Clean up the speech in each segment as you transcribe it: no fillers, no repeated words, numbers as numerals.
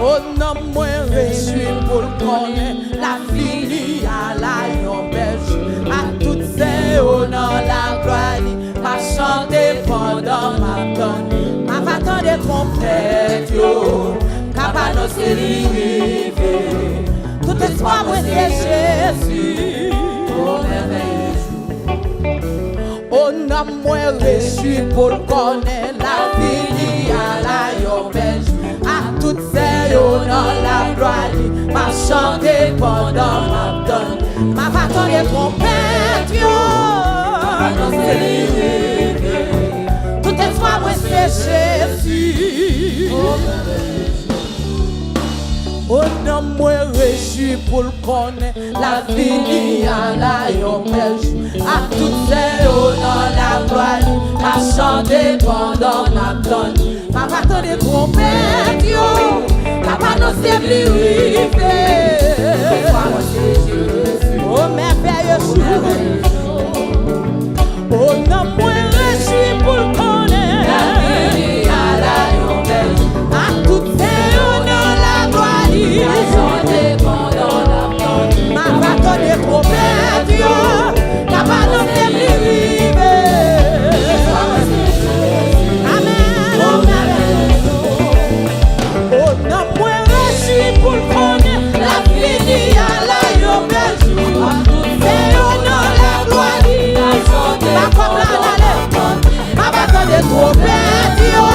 Oh non, moi réjoui pour connaître la fini à la yon belge. À toutes ces honneurs la gloire, m'a chanté pendant ma tonne. M'a pas tant de trompette, yo, capable de se river. Tout espoir, moi c'est Jésus. Oh merveilleux. Oh non, moi réjoui pour connaître la fini à la yon belge. À toutes ces honneurs la gloire, m'a chanté pendant ma tonne. M'a pas tant de trompette, yo, capable de se river. Tout espoir, moi c'est Jésus. Oh non, moi réjoui pour connaître la vie à la yon belge. À toutes ces honneurs la gloire, m'a chanté pendant ma tonne. M'a pas tant de trompette, yo, capable de se river. Oh merveilleux. Oh non, moi réjoui pour connaître la vie à la yon belge. À toutes ces honneurs la gloire, m'a chanté pendant la tonne. M'a pas tant de trompette, yo, capable de se river. Amen, amen. Oh non, moi réjoui pour connaître la fini à la yon belge. À toutes ces honneurs la gloire, m'a chanté pendant la tonne. M'a pas tant de trompette, yo,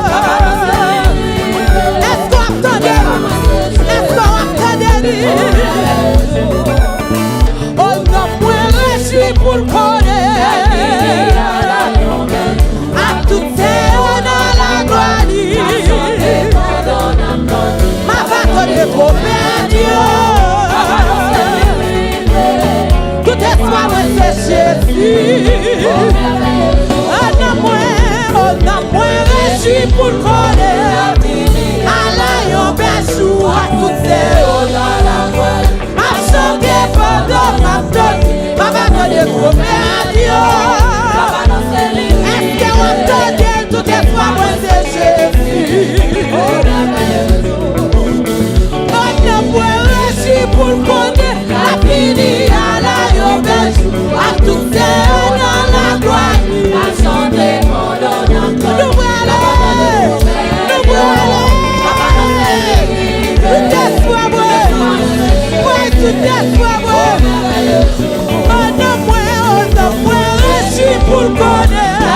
capable de se river. Est-ce qu'on attendait? Est-ce qu'on attendait? Oh non, moi réjoui pour connaître à toutes ces honneurs la gloire. M'a pas tant de trompette, yo, tout espoir, moi c'est Jésus. Oh non, moi réjoui pour connaître à la yon belge. À toutes ces honneurs la gloire, m'a chanté pendant ma tonne. M'a pas tant de trompette, yo, est-ce que vous entendez? Tout espoir, moi c'est Jésus. Oh non, moi réjoui pour connaître la fini à la yon belge. À toutes ces honneurs la gloire, m'a chanté pendant ma tonne. Nous voilà, tout espoir, moi tout espoir, oh non, moi réjoui pour connaître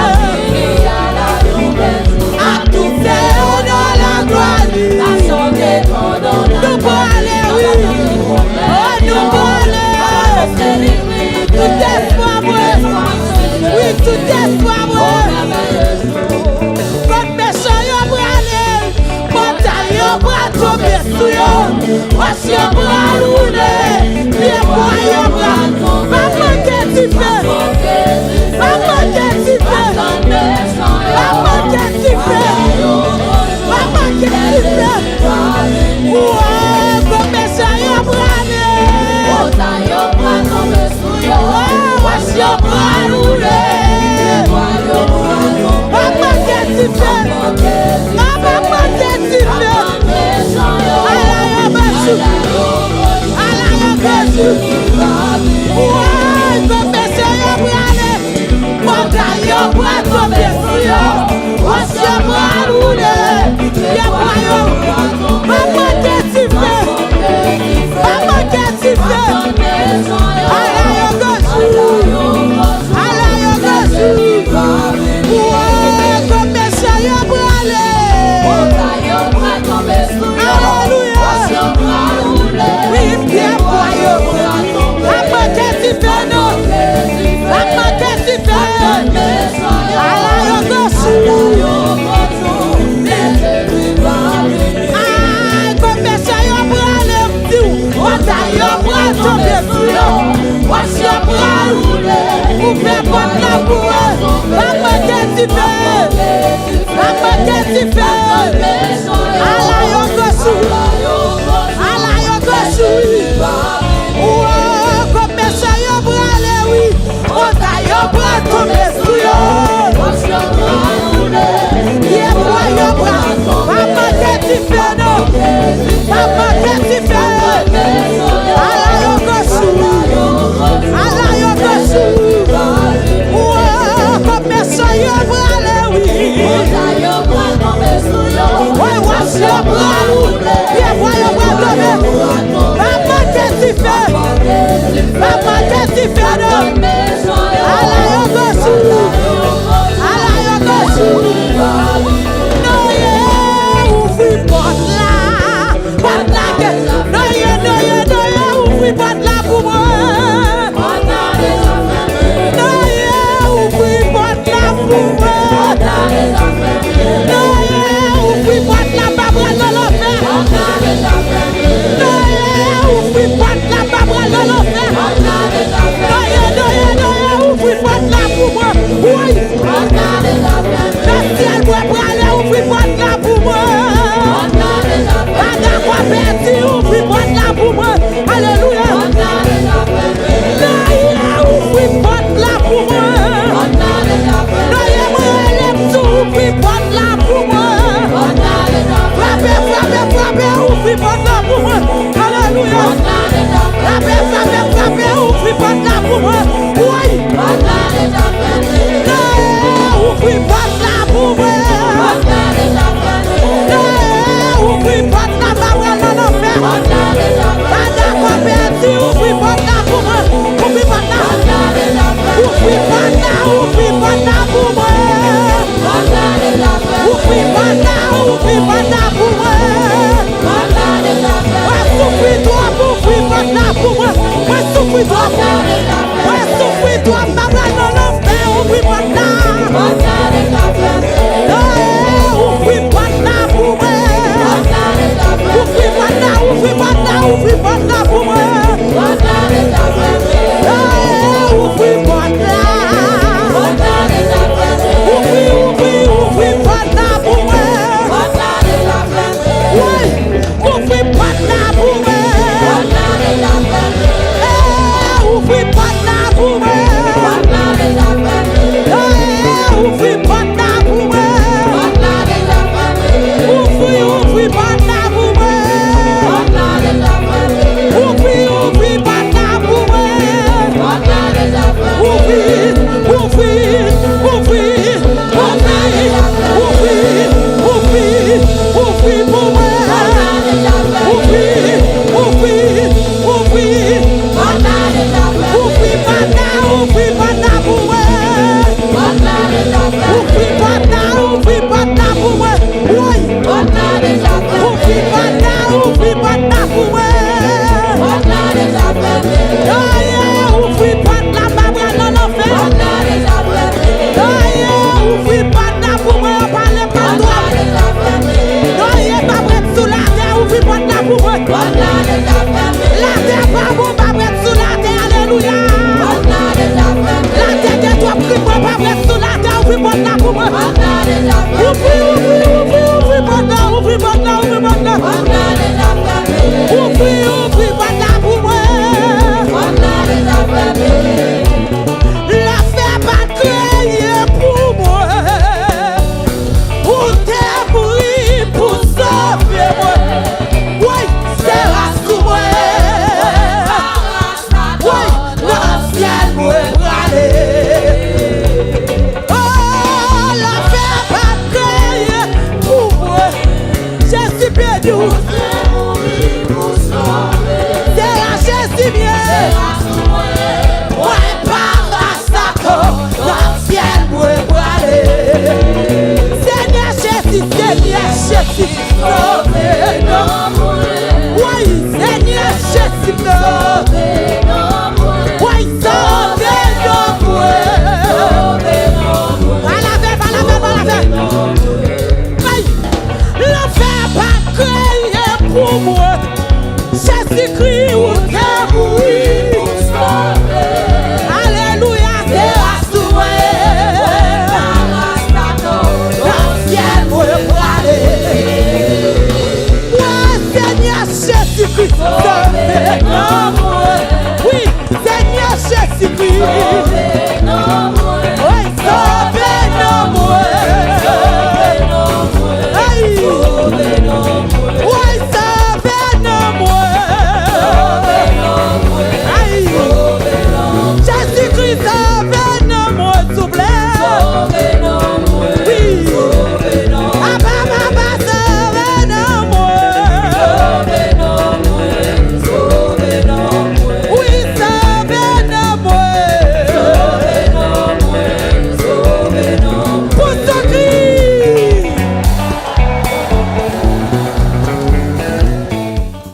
à toutes ces honneurs la gloire, m'a chanté pendant la tonne. Oh nous voilà, tout espoir, oui tout espoir, comme méchant yo bralé, montagne yo bras tomber sous yo, voici yo bras rouler, pieds poings yo bras, maman qu'est-ce que tu fais? Maman qu'est-ce que tu fais? Maman qu'est-ce que tu fais? Maman qu'est-ce que tu fais? Ouais, comme méchant yo bralé, montagne yo bras tomber sous yo, voici yo bras rouler. Maman qu'est-ce que tu fais? Maman qu'est-ce que tu fais? Ala yon belge. Ouais, comme méchant yo bralé, montagne yo bras tomber sous yo, voici yo bras rouler, pieds poings yo. Maman qu'est-ce que tu fais? Maman qu'est-ce que tu fais? Ala yon belge. Ala yon belge. Ouais, comme méchant yo bralé, montagne yo bras tomber sous yo, voici yo bras rouler, oui, pieds poings yo. Maman qu'est-ce que tu fais? Non, maman qu'est-ce que tu fais? Ala yon belge. Ah, comme méchant yo bralé, montagne yo bras tomber sous yo, voici yo bras rouler, pour faire bonne la boue. Maman qu'est-ce que tu fais? Maman qu'est-ce que tu fais? Ala yon belge. Ala yon belge. Ouais, comme méchant yo bralé, oui, montagne yo bras tomber sous yo, voici yo bras rouler, pieds poings yo bras. Maman qu'est-ce que tu fais? Non, porte la guerre. Ouvri porte la pour moi. Ouvri porte la pour moi. Ouvri porte la babra dans l'enfer. Ouvri porte la babra dans l'enfer. Ouvri porte la pour moi. Oui. Le ciel doit prendre. Ouvri porte la pour moi. Ouvri porte la pour moi. Alléluia. Ouvri porte la pour moi. Ouvri porte la pour moi. Frappez, ouvri porte la pour moi. Alléluia. Frappez, ouvri porte la pour moi. Oui. Ouvri porte la pour moi. Ouvri porte la babra dans l'enfer. Ouvri porte la pour moi. Ouvri porte la. Ouvri porte la pour moi. Ouvri porte la pour moi. Souffre-toi pour moi. Souffre-toi, babra dans l'enfer. Ouvri porte la. Ouvri porte la pour moi. Ouvri porte la pour moi. Ouvri porte la pour moi. Ouvri porte la pour moi. Oui, ouvri porte la pour moi. Ouvri porte la pour moi. Ouvri porte la pour moi. Ouvri porte la pour moi. Ouvri porte la pour moi. Oui, Seigneur Jésus-Christ.